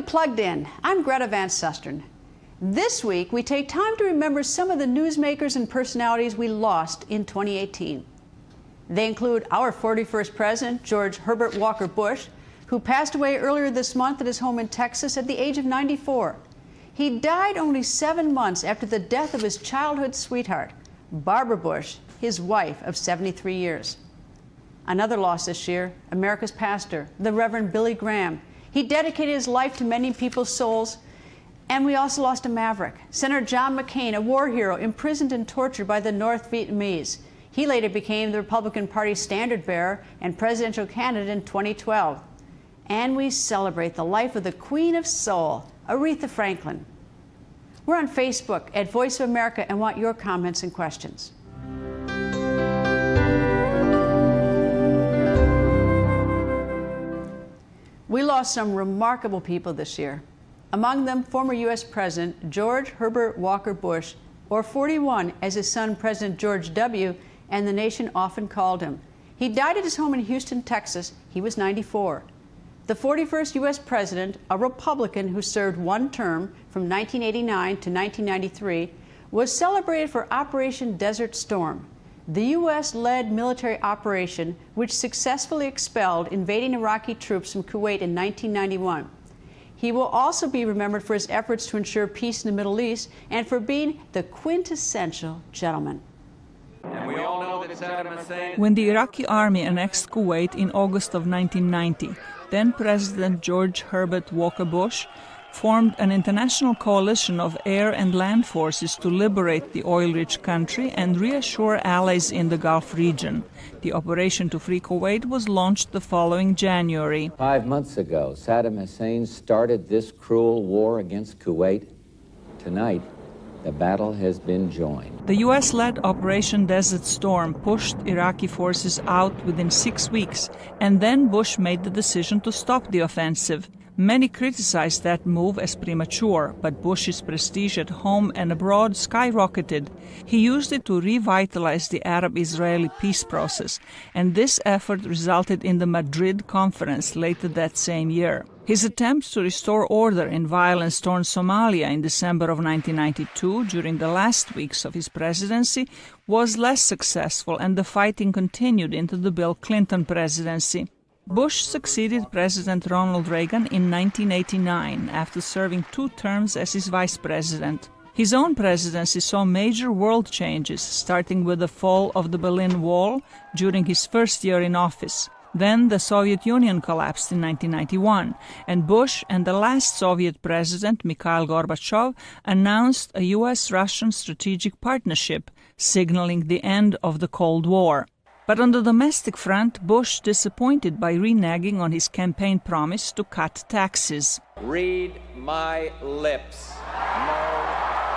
Plugged In. I'm Greta Van Susteren. This week, we take time to remember some of the newsmakers and personalities we lost in 2018. They include our 41st president, George Herbert Walker Bush, who passed away earlier this month at his home in Texas at the age of 94. He died only 7 months after the death of his childhood sweetheart, Barbara Bush, his wife of 73 years. Another loss this year, America's pastor, the Reverend Billy Graham. He dedicated his life to mending people's souls. And we also lost a maverick, Senator John McCain, a war hero imprisoned and tortured by the North Vietnamese. He later became the Republican Party's standard bearer and presidential candidate in 2012. And we celebrate the life of the Queen of Soul, Aretha Franklin. We're on Facebook at Voice of America and want your comments and questions. We lost some remarkable people this year. Among them, former U.S. President George Herbert Walker Bush, or 41 as his son President George W. and the nation often called him. He died at his home in Houston, Texas. He was 94. The 41st U.S. president, a Republican who served one term from 1989 to 1993, was celebrated for Operation Desert Storm, the U.S.-led military operation which successfully expelled invading Iraqi troops from Kuwait in 1991. He will also be remembered for his efforts to ensure peace in the Middle East and for being the quintessential gentleman. And we all know that Saddam Hussein... When the Iraqi army annexed Kuwait in August of 1990, then President George Herbert Walker Bush formed an international coalition of air and land forces to liberate the oil-rich country and reassure allies in the Gulf region. The operation to free Kuwait was launched the following January. 5 months ago, Saddam Hussein started this cruel war against Kuwait. Tonight, the battle has been joined. The U.S.-led Operation Desert Storm pushed Iraqi forces out within 6 weeks, and then Bush made the decision to stop the offensive. Many criticized that move as premature, but Bush's prestige at home and abroad skyrocketed. He used it to revitalize the Arab-Israeli peace process, and this effort resulted in the Madrid Conference later that same year. His attempts to restore order in violence-torn Somalia in December of 1992, during the last weeks of his presidency, was less successful, and the fighting continued into the Bill Clinton presidency. Bush succeeded President Ronald Reagan in 1989 after serving 2 terms as his vice president. His own presidency saw major world changes, starting with the fall of the Berlin Wall during his first year in office. Then the Soviet Union collapsed in 1991, and Bush and the last Soviet president, Mikhail Gorbachev, announced a U.S.-Russian strategic partnership, signaling the end of the Cold War. But on the domestic front, Bush disappointed by reneging on his campaign promise to cut taxes. Read my lips. No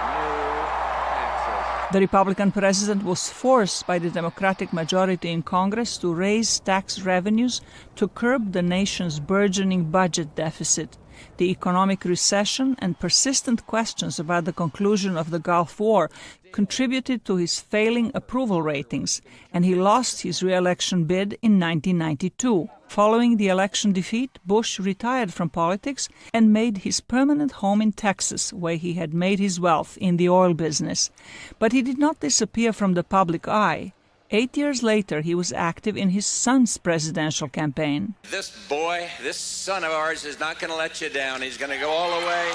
new taxes. The Republican president was forced by the Democratic majority in Congress to raise tax revenues to curb the nation's burgeoning budget deficit. The economic recession and persistent questions about the conclusion of the Gulf War contributed to his failing approval ratings, and he lost his re-election bid in 1992. Following the election defeat, Bush retired from politics and made his permanent home in Texas, where he had made his wealth in the oil business. But he did not disappear from the public eye. 8 years later, he was active in his son's presidential campaign. This boy, this son of ours, is not going to let you down. He's going to go all the way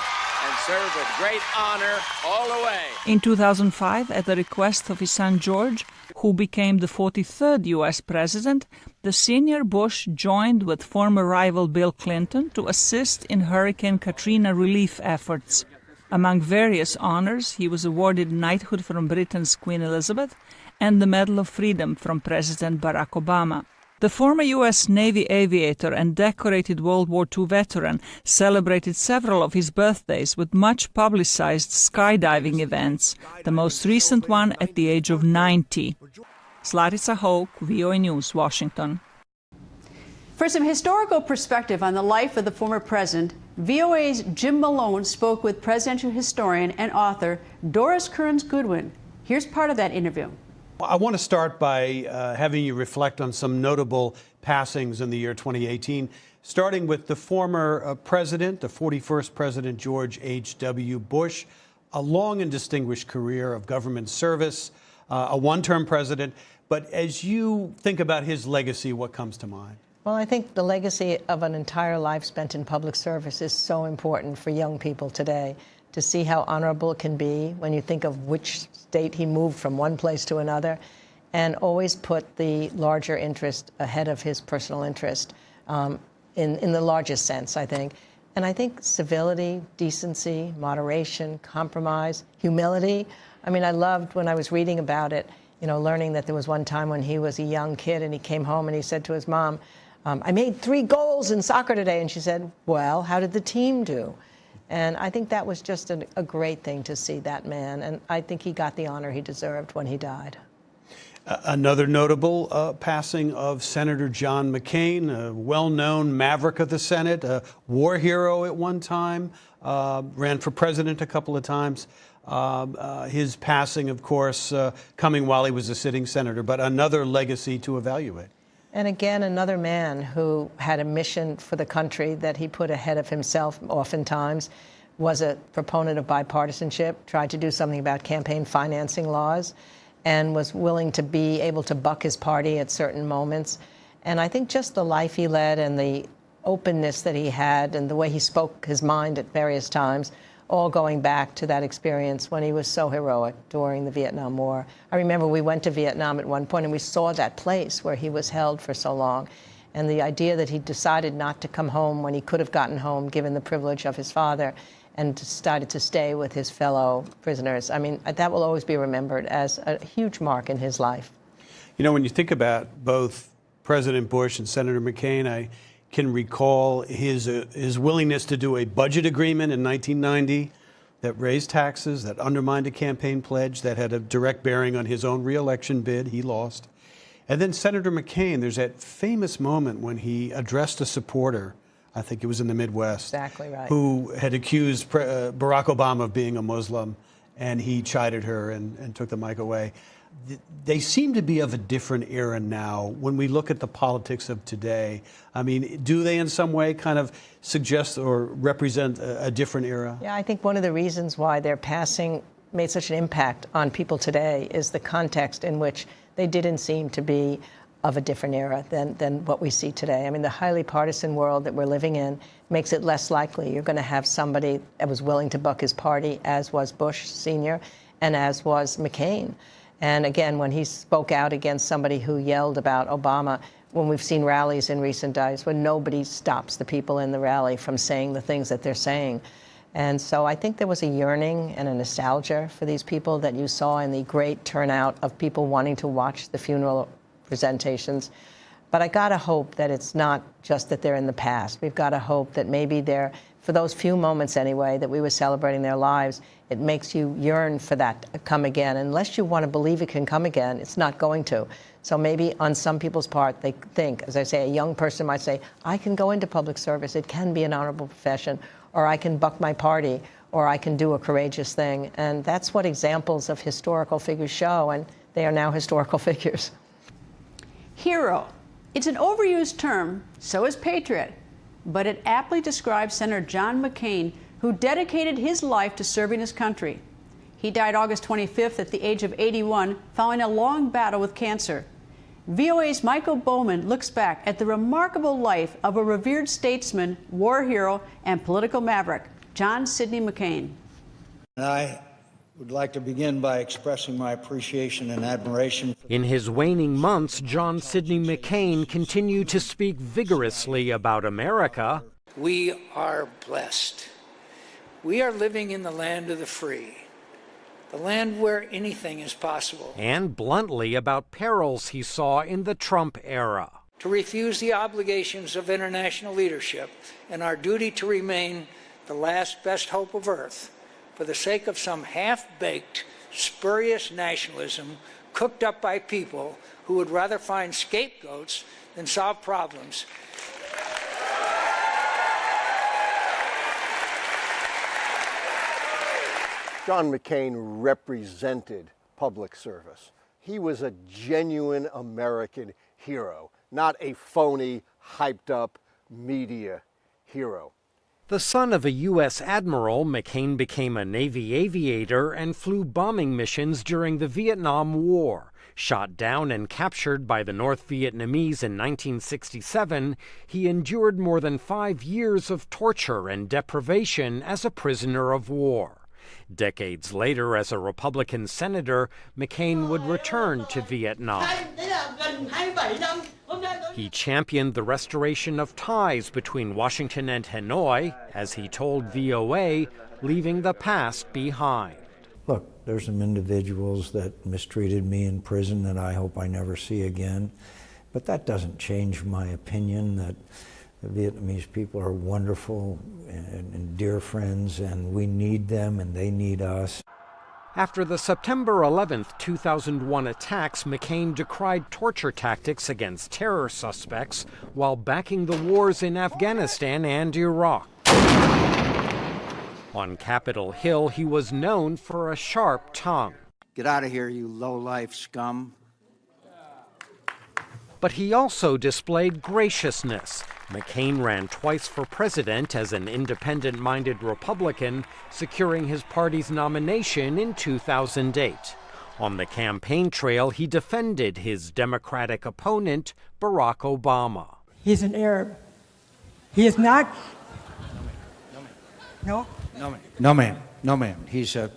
and serve with great honor all the way. In 2005, at the request of his son George, who became the 43rd U.S. president, the senior Bush joined with former rival Bill Clinton to assist in Hurricane Katrina relief efforts. Among various honors, he was awarded knighthood from Britain's Queen Elizabeth and the Medal of Freedom from President Barack Obama. The former U.S. Navy aviator and decorated World War II veteran celebrated several of his birthdays with much publicized skydiving events, the most recent one at the age of 90. Slarica Hoke, VOA News, Washington. For some historical perspective on the life of the former president, VOA's Jim Malone spoke with presidential historian and author Doris Kearns Goodwin. Here's part of that interview. I want to start by having you reflect on some notable passings in the year 2018. starting with the former president, the 41st President George H.W. Bush, a long and distinguished career of government service, a one-term president. But as you think about his legacy, what comes to mind? Well, I think the legacy of an entire life spent in public service is so important for young people today, to see how honorable it can be when you think of which state he moved from one place to another, and always put the larger interest ahead of his personal interest, in the largest sense, I think. And I think civility, decency, moderation, compromise, humility. I mean, I loved when I was reading about it, you know, learning that there was one time when he was a young kid and he came home and he said to his mom, I made 3 goals in soccer today. And she said, well, how did the team do? And I think that was just a great thing to see that man. And I think he got the honor he deserved when he died. Another notable passing of Senator John McCain, a well-known maverick of the Senate, a war hero at one time, ran for president a couple of times. His passing, of course, coming while he was a sitting senator, but another legacy to evaluate. And again, another man who had a mission for the country that he put ahead of himself oftentimes, was a proponent of bipartisanship, tried to do something about campaign financing laws, and was willing to be able to buck his party at certain moments. And I think just the life he led and the openness that he had and the way he spoke his mind at various times, all going back to that experience when he was so heroic during the Vietnam War. I remember we went to Vietnam at one point and we saw that place where he was held for so long. And the idea that he decided not to come home when he could have gotten home, given the privilege of his father, and decided to stay with his fellow prisoners. I mean, that will always be remembered as a huge mark in his life. You know, when you think about both President Bush and Senator McCain, I can recall his willingness to do a budget agreement in 1990 that raised taxes, that undermined a campaign pledge, that had a direct bearing on his own reelection bid. He lost. And then Senator McCain, there's that famous moment when he addressed a supporter, I think it was in the Midwest, exactly right, who had accused Barack Obama of being a Muslim, and he chided her and took the mic away. They seem to be of a different era now when we look at the politics of today. I mean, do they in some way kind of suggest or represent a different era? Yeah, I think one of the reasons why their passing made such an impact on people today is the context in which they didn't seem to be of a different era than what we see today. I mean, the highly partisan world that we're living in makes it less likely you're going to have somebody that was willing to buck his party, as was Bush Sr. and as was McCain. And again, when he spoke out against somebody who yelled about Obama, when we've seen rallies in recent days when nobody stops the people in the rally from saying the things that they're saying. And so I think there was a yearning and a nostalgia for these people that you saw in the great turnout of people wanting to watch the funeral presentations. But I gotta hope that it's not just that they're in the past. We've gotta hope that maybe they're, for those few moments anyway, that we were celebrating their lives, it makes you yearn for that to come again. Unless you want to believe it can come again, it's not going to. So maybe on some people's part, they think, as I say, a young person might say, I can go into public service, it can be an honorable profession, or I can buck my party, or I can do a courageous thing. And that's what examples of historical figures show, and they are now historical figures. Hero. It's an overused term, so is patriot, but it aptly describes Senator John McCain, who dedicated his life to serving his country. He died August 25th at the age of 81, following a long battle with cancer. VOA's Michael Bowman looks back at the remarkable life of a revered statesman, war hero, and political maverick, John Sidney McCain. I would like to begin by expressing my appreciation and admiration. In his waning months, John Sidney McCain continued to speak vigorously about America. We are blessed. We are living in the land of the free, the land where anything is possible. And bluntly about perils he saw in the Trump era. To refuse the obligations of international leadership and our duty to remain the last best hope of Earth for the sake of some half-baked, spurious nationalism cooked up by people who would rather find scapegoats than solve problems. John McCain represented public service. He was a genuine American hero, not a phony, hyped-up media hero. The son of a U.S. admiral, McCain became a Navy aviator and flew bombing missions during the Vietnam War. Shot down and captured by the North Vietnamese in 1967, he endured more than 5 years of torture and deprivation as a prisoner of war. Decades later, as a Republican senator, McCain would return to Vietnam. He championed the restoration of ties between Washington and Hanoi, as he told VOA, leaving the past behind. Look, there's some individuals that mistreated me in prison that I hope I never see again, but that doesn't change my opinion that the Vietnamese people are wonderful and dear friends, and we need them and they need us. After the September 11, 2001 attacks, McCain decried torture tactics against terror suspects while backing the wars in Afghanistan and Iraq. On Capitol Hill, he was known for a sharp tongue. Get out of here, you low-life scum. But he also displayed graciousness. McCain ran twice for president as an independent-minded Republican, securing his party's nomination in 2008. On the campaign trail, he defended his Democratic opponent, Barack Obama. He's an Arab. He is not. No? No, ma'am. He's a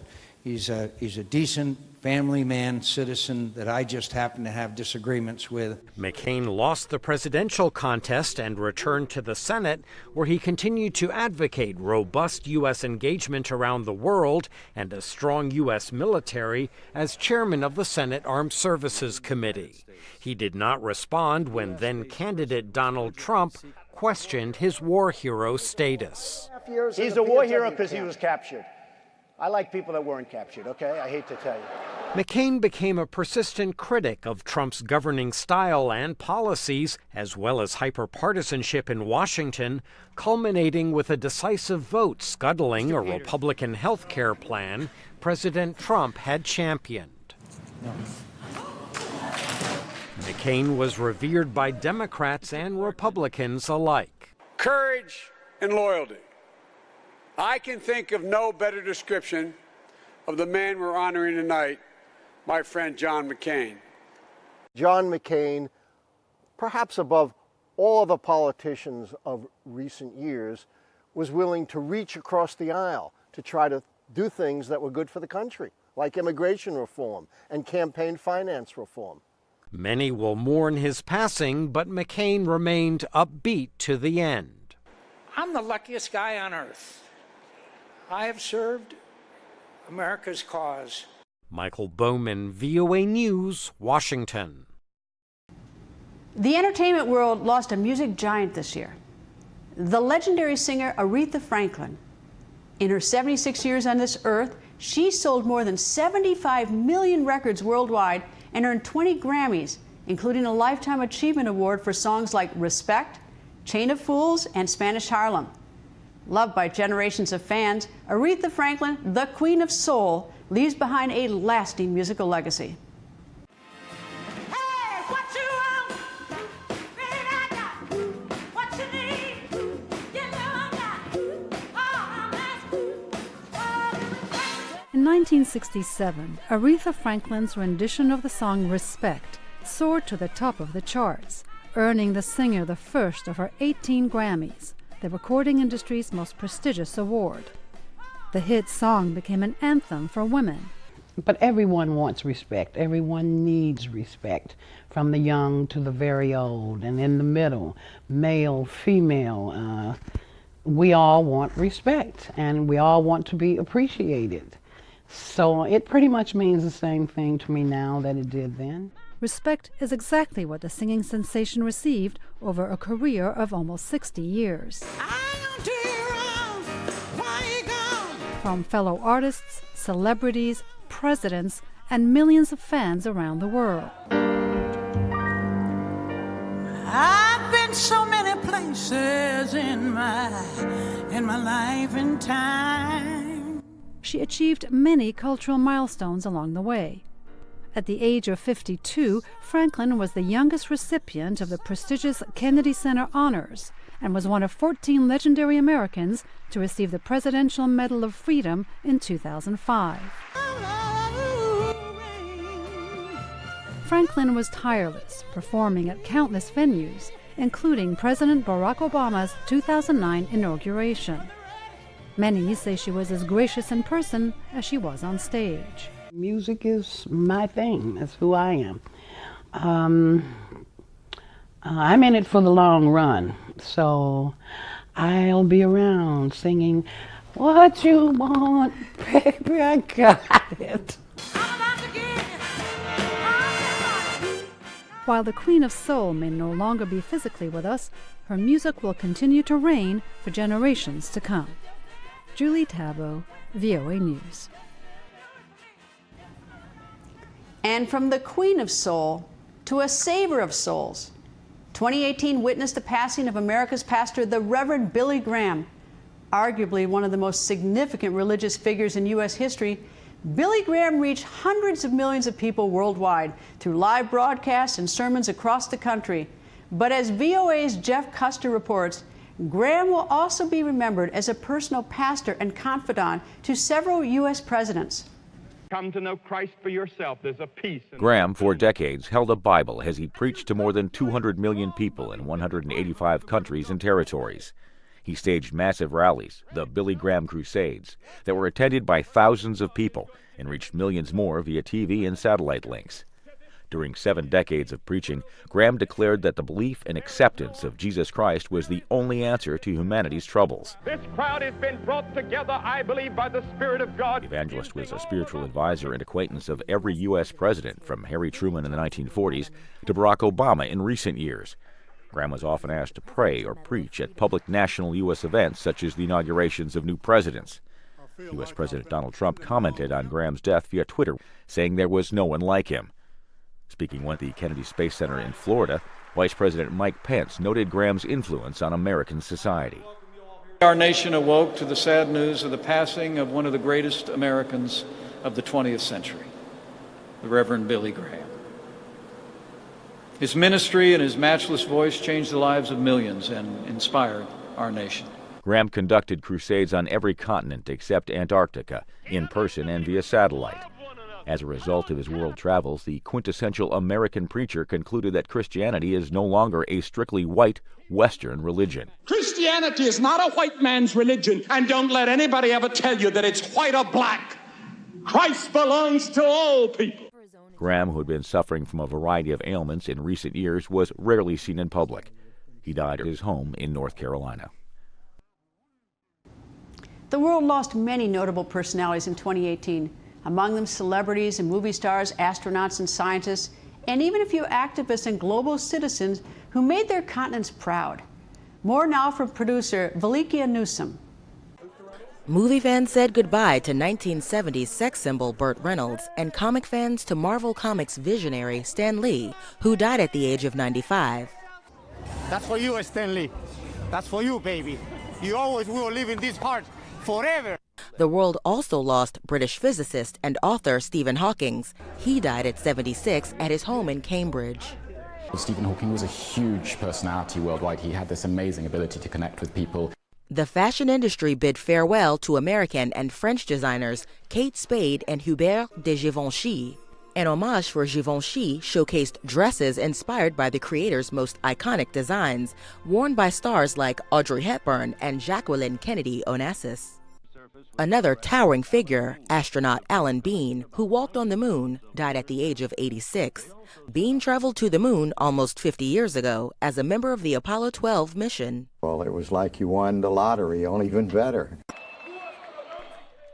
decent family man, citizen that I just happen to have disagreements with. McCain lost the presidential contest and returned to the Senate, where he continued to advocate robust U.S. engagement around the world and a strong U.S. military as chairman of the Senate Armed Services Committee. He did not respond when then-candidate Donald Trump questioned his war hero status. He's a war hero because he was captured. I like people that weren't captured, okay? I hate to tell you. McCain became a persistent critic of Trump's governing style and policies, as well as hyperpartisanship in Washington, culminating with a decisive vote scuttling a Republican health care plan President Trump had championed. McCain was revered by Democrats and Republicans alike. Courage and loyalty. I can think of no better description of the man we're honoring tonight, my friend John McCain. John McCain, perhaps above all the politicians of recent years, was willing to reach across the aisle to try to do things that were good for the country, like immigration reform and campaign finance reform. Many will mourn his passing, but McCain remained upbeat to the end. I'm the luckiest guy on earth. I have served America's cause. Michael Bowman, VOA News, Washington. The entertainment world lost a music giant this year. The legendary singer Aretha Franklin. In her 76 years on this earth, she sold more than 75 million records worldwide and earned 20 Grammys, including a Lifetime Achievement Award for songs like Respect, Chain of Fools, and Spanish Harlem. Loved by generations of fans, Aretha Franklin, the Queen of Soul, leaves behind a lasting musical legacy. In 1967, Aretha Franklin's rendition of the song Respect soared to the top of the charts, earning the singer the first of her 18 Grammys, the recording industry's most prestigious award. The hit song became an anthem for women. But everyone wants respect. Everyone needs respect, from the young to the very old, and in the middle, male, female. We all want respect, and we all want to be appreciated. So it pretty much means the same thing to me now that it did then. Respect is exactly what the singing sensation received over a career of almost 60 years. From fellow artists, celebrities, presidents, and millions of fans around the world. I've been so many places in my life and time. She achieved many cultural milestones along the way. At the age of 52, Franklin was the youngest recipient of the prestigious Kennedy Center Honors and was one of 14 legendary Americans to receive the Presidential Medal of Freedom in 2005. Franklin was tireless, performing at countless venues, including President Barack Obama's 2009 inauguration. Many say she was as gracious in person as she was on stage. Music is my thing. That's who I am. I'm in it for the long run, so I'll be around singing, "What you want, baby, I got it." While the Queen of Soul may no longer be physically with us, her music will continue to reign for generations to come. Julie Tabo, VOA News. And from the Queen of Soul to a saver of souls, 2018 witnessed the passing of America's pastor, the Reverend Billy Graham. Arguably one of the most significant religious figures in U.S. history, Billy Graham reached hundreds of millions of people worldwide through live broadcasts and sermons across the country. But as VOA's Jeff Custer reports, Graham will also be remembered as a personal pastor and confidant to several U.S. presidents. Come to know Christ for yourself. There's a peace. Graham, for decades, held a Bible as he preached to more than 200 million people in 185 countries and territories. He staged massive rallies, the Billy Graham Crusades, that were attended by thousands of people and reached millions more via TV and satellite links. During 7 decades of preaching, Graham declared that the belief and acceptance of Jesus Christ was the only answer to humanity's troubles. This crowd has been brought together, I believe, by the Spirit of God. The evangelist was a spiritual advisor and acquaintance of every U.S. president, from Harry Truman in the 1940s to Barack Obama in recent years. Graham was often asked to pray or preach at public national U.S. events such as the inaugurations of new presidents. U.S. President Donald Trump commented on Graham's death via Twitter, saying there was no one like him. Speaking at the Kennedy Space Center in Florida, Vice President Mike Pence noted Graham's influence on American society. Our nation awoke to the sad news of the passing of one of the greatest Americans of the 20th century, the Reverend Billy Graham. His ministry and his matchless voice changed the lives of millions and inspired our nation. Graham conducted crusades on every continent except Antarctica, in person and via satellite. As a result of his world travels, the quintessential American preacher concluded that Christianity is no longer a strictly white, Western religion. Christianity is not a white man's religion, and don't let anybody ever tell you that it's white or black. Christ belongs to all people. Graham, who had been suffering from a variety of ailments in recent years, was rarely seen in public. He died at his home in North Carolina. The world lost many notable personalities in 2018. Among them celebrities and movie stars, astronauts and scientists, and even a few activists and global citizens who made their continents proud. More now from producer Valikia Newsom. Movie fans said goodbye to 1970s sex symbol Burt Reynolds, and comic fans to Marvel Comics visionary Stan Lee, who died at the age of 95. That's for you, Stan Lee. That's for you, baby. You always will live in this heart forever. The world also lost British physicist and author Stephen Hawking. He died at 76 at his home in Cambridge. Stephen Hawking was a huge personality worldwide. He had this amazing ability to connect with people. The fashion industry bid farewell to American and French designers Kate Spade and Hubert de Givenchy. An homage for Givenchy showcased dresses inspired by the creator's most iconic designs, worn by stars like Audrey Hepburn and Jacqueline Kennedy Onassis. Another towering figure, astronaut Alan Bean, who walked on the moon, died at the age of 86. Bean traveled to the moon almost 50 years ago as a member of the Apollo 12 mission. Well, it was like you won the lottery, only even better.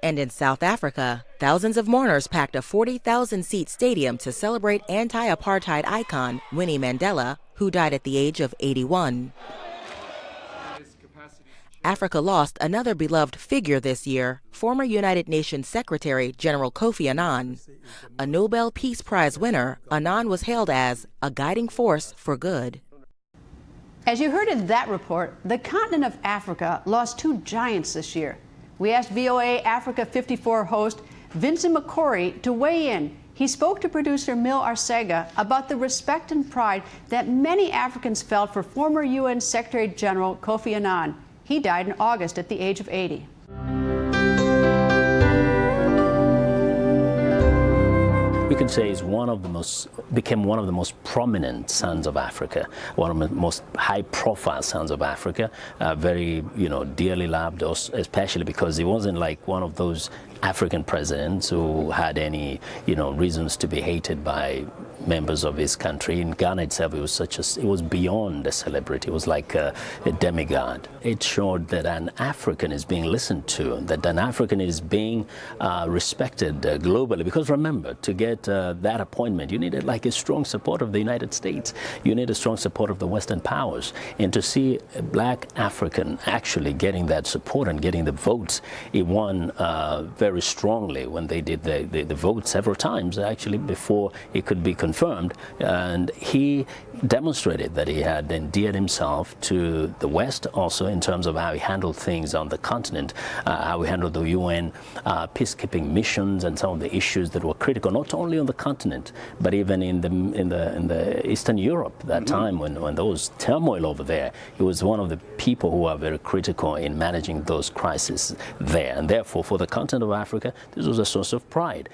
And in South Africa, thousands of mourners packed a 40,000-seat stadium to celebrate anti-apartheid icon Winnie Mandela, who died at the age of 81. Africa lost another beloved figure this year, former United Nations Secretary General Kofi Annan. A Nobel Peace Prize winner, Annan was hailed as a guiding force for good. As you heard in that report, the continent of Africa lost 2 giants this year. We asked VOA Africa 54 host Vincent Makori to weigh in he spoke to producer Mil Arcega about the respect and pride that many Africans felt for former UN Secretary General Kofi Annan. He died in August at the age of 80. We could say he's became one of the most prominent sons of Africa, one of the most high-profile sons of Africa, very, dearly loved, especially because he wasn't like one of those African presidents who had any, reasons to be hated by members of his country. In Ghana itself, it was beyond a celebrity. It was like a demigod. It showed that an African is being listened to, that an African is being respected globally. Because remember, to get that appointment, you needed like a strong support of the United States. You need a strong support of the Western powers. And to see a black African actually getting that support and getting the votes, he won very strongly when they did the vote several times, actually, before it could be confirmed. And he demonstrated that he had endeared himself to the West also in terms of how he handled things on the continent, how he handled the UN peacekeeping missions and some of the issues that were critical, not only on the continent, but even in the Eastern Europe that time when there was turmoil over there. He was one of the people who are very critical in managing those crises there. And therefore, for the continent of Africa, this was a source of pride.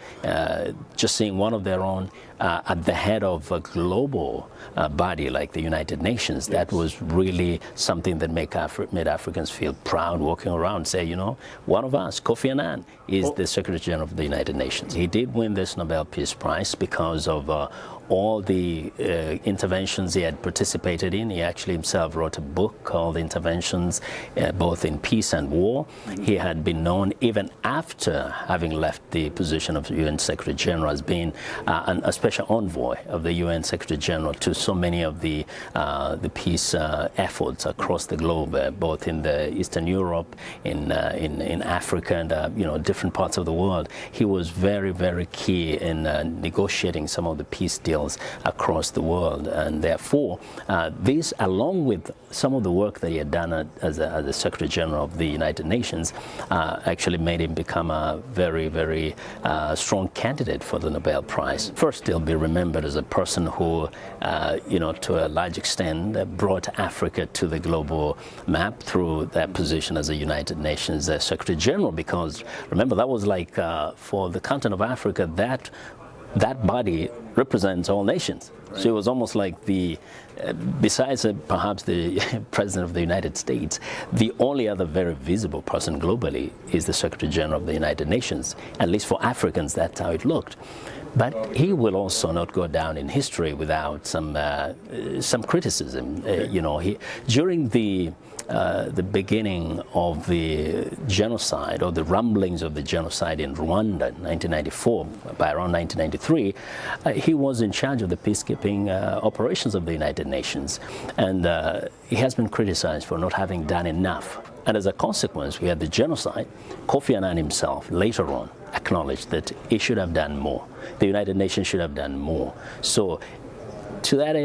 Just seeing one of their own at the head of a global body like the United Nations, that was really something that made Africans feel proud, walking around, say, one of us, Kofi Annan, is the Secretary General of the United Nations. He did win this Nobel Peace Prize because of all the interventions he had participated in. He actually himself wrote a book called Interventions, both in Peace and War. He had been known, even after having left the position of UN Secretary General, as being a special envoy of the UN Secretary General to so many of the peace efforts across the globe, both in the Eastern Europe, in Africa, and different parts of the world. He was very, very key in negotiating some of the peace deals across the world, and therefore this, along with some of the work that he had done as a Secretary General of the United Nations, actually made him become a very, very strong candidate for the Nobel Prize. First, he'll be remembered as a person who, to a large extent, brought Africa to the global map through that position as a United Nations Secretary General, because remember, that was like for the continent of Africa, that body represents all nations. Right. So it was almost like besides perhaps the President of the United States, the only other very visible person globally is the Secretary General of the United Nations. At least for Africans, that's how it looked. But he will also not go down in history without some criticism. During the beginning of the genocide, or the rumblings of the genocide in Rwanda in 1994, by around 1993, he was in charge of the peacekeeping operations of the United Nations. And he has been criticized for not having done enough. And as a consequence, we had the genocide. Kofi Annan himself later on acknowledged that he should have done more. The United Nations should have done more. So to that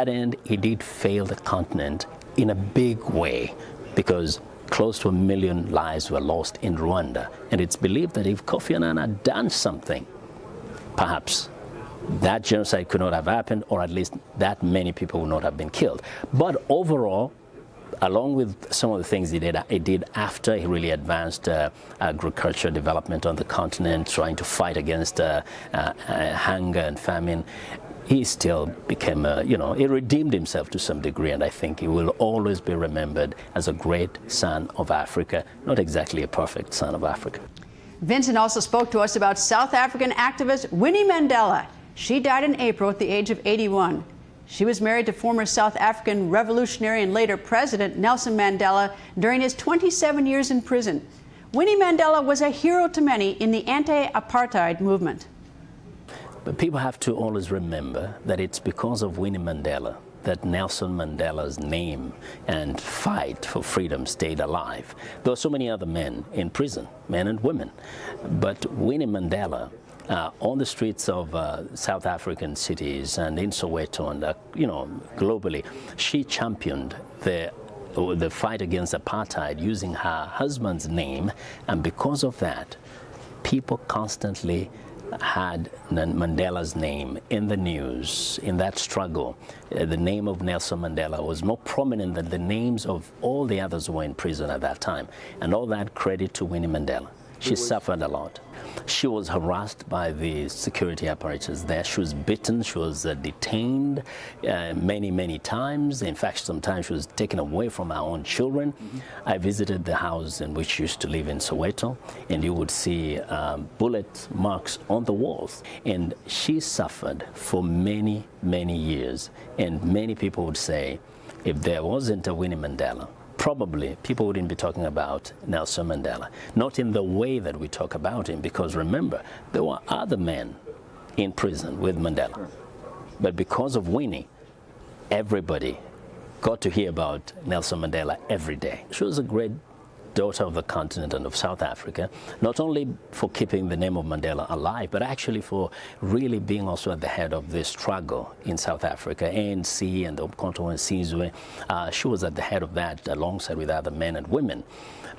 end, he did fail the continent in a big way, because close to 1 million lives were lost in Rwanda. And it's believed that if Kofi Annan had done something, perhaps that genocide could not have happened, or at least that many people would not have been killed. But overall, along with some of the things he did after he really advanced agriculture development on the continent, trying to fight against hunger and famine, he still became, he redeemed himself to some degree, and I think he will always be remembered as a great son of Africa, not exactly a perfect son of Africa. Vincent also spoke to us about South African activist Winnie Mandela. She died in April at the age of 81. She was married to former South African revolutionary and later President Nelson Mandela during his 27 years in prison. Winnie Mandela was a hero to many in the anti-apartheid movement. But people have to always remember that it's because of Winnie Mandela that Nelson Mandela's name and fight for freedom stayed alive. There were so many other men in prison, men and women, but Winnie Mandela, on the streets of South African cities and in Soweto and globally, she championed the fight against apartheid using her husband's name, and because of that, people constantly had Mandela's name in the news in that struggle, the name of Nelson Mandela was more prominent than the names of all the others who were in prison at that time. And all that credit to Winnie Mandela. She suffered a lot. She was harassed by the security apparatus there. She was beaten. She was detained many, many times. In fact, sometimes she was taken away from her own children. I visited the house in which she used to live in Soweto, and you would see bullet marks on the walls. And she suffered for many, many years. And many people would say, if there wasn't a Winnie Mandela, probably people wouldn't be talking about Nelson Mandela, not in the way that we talk about him, because remember, there were other men in prison with Mandela. But because of Winnie, everybody got to hear about Nelson Mandela every day. She was a great daughter of the continent and of South Africa, not only for keeping the name of Mandela alive, but actually for really being also at the head of this struggle in South Africa, ANC and the Umkhonto and Sizwe. She was at the head of that alongside with other men and women.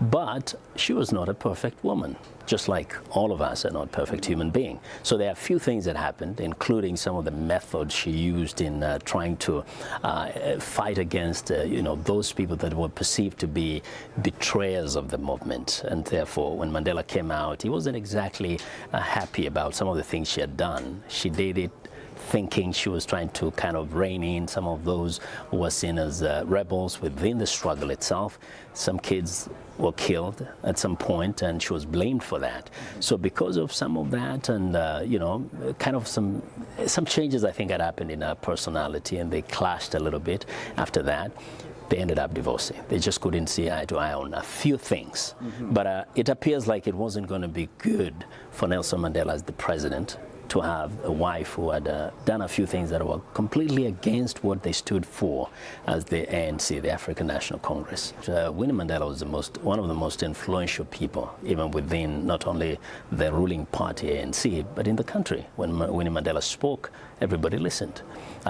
But she was not a perfect woman, just like all of us are not perfect human beings. So there are a few things that happened, including some of the methods she used in trying to fight against those people that were perceived to be betrayers of the movement. And therefore, when Mandela came out, he wasn't exactly happy about some of the things she had done. She did it thinking she was trying to kind of rein in some of those who were seen as rebels within the struggle itself. Some kids were killed at some point, and she was blamed for that. So because of some of that and, kind of some changes I think had happened in her personality, and they clashed a little bit after that, they ended up divorcing. They just couldn't see eye to eye on a few things. But it appears like it wasn't going to be good for Nelson Mandela as the president to have a wife who had done a few things that were completely against what they stood for as the ANC, the African National Congress. Winnie Mandela was one of the most influential people, even within not only the ruling party, ANC, but in the country. When Winnie Mandela spoke, everybody listened,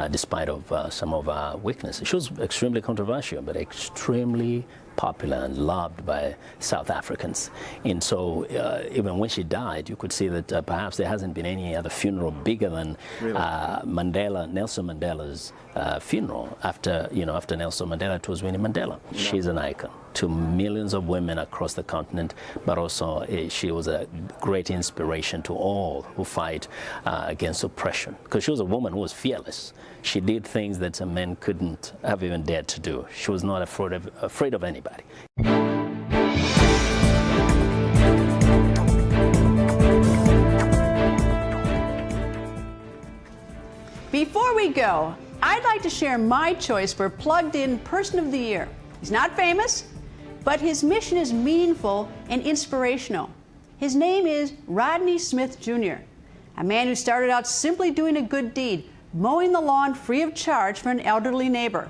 despite of some of our weaknesses. She was extremely controversial, but extremely popular and loved by South Africans. And so even when she died, you could see that perhaps there hasn't been any other funeral bigger than Nelson Mandela's funeral. After Nelson Mandela, it was Winnie Mandela. Yeah. She's an icon to millions of women across the continent, but also she was a great inspiration to all who fight against oppression, because she was a woman who was fearless. She did things that some men couldn't have even dared to do. She was not afraid of anybody. Before we go, I'd like to share my choice for Plugged In Person of the Year. He's not famous, but his mission is meaningful and inspirational. His name is Rodney Smith Jr., a man who started out simply doing a good deed, mowing the lawn free of charge for an elderly neighbor.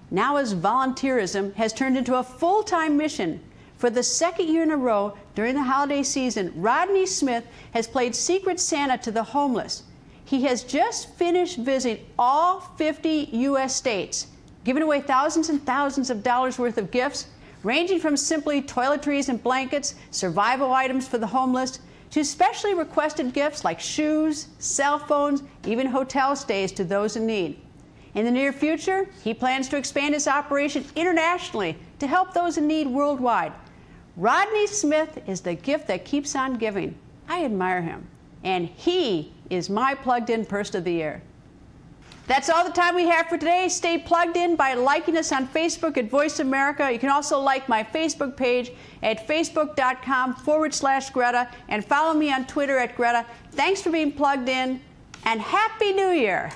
Now his volunteerism has turned into a full-time mission. For the second year in a row during the holiday season, Rodney Smith has played Secret Santa to the homeless. He has just finished visiting all 50 U.S. states, giving away thousands and thousands of dollars worth of gifts, ranging from simply toiletries and blankets, survival items for the homeless, to specially requested gifts like shoes, cell phones, even hotel stays to those in need. In the near future, he plans to expand his operation internationally to help those in need worldwide. Rodney Smith is the gift that keeps on giving. I admire him, and he is my Plugged In Person of the Year. That's all the time we have for today. Stay plugged in by liking us on Facebook at Voice America. You can also like my Facebook page at facebook.com/Greta and follow me on Twitter at Greta. Thanks for being plugged in, and Happy New Year.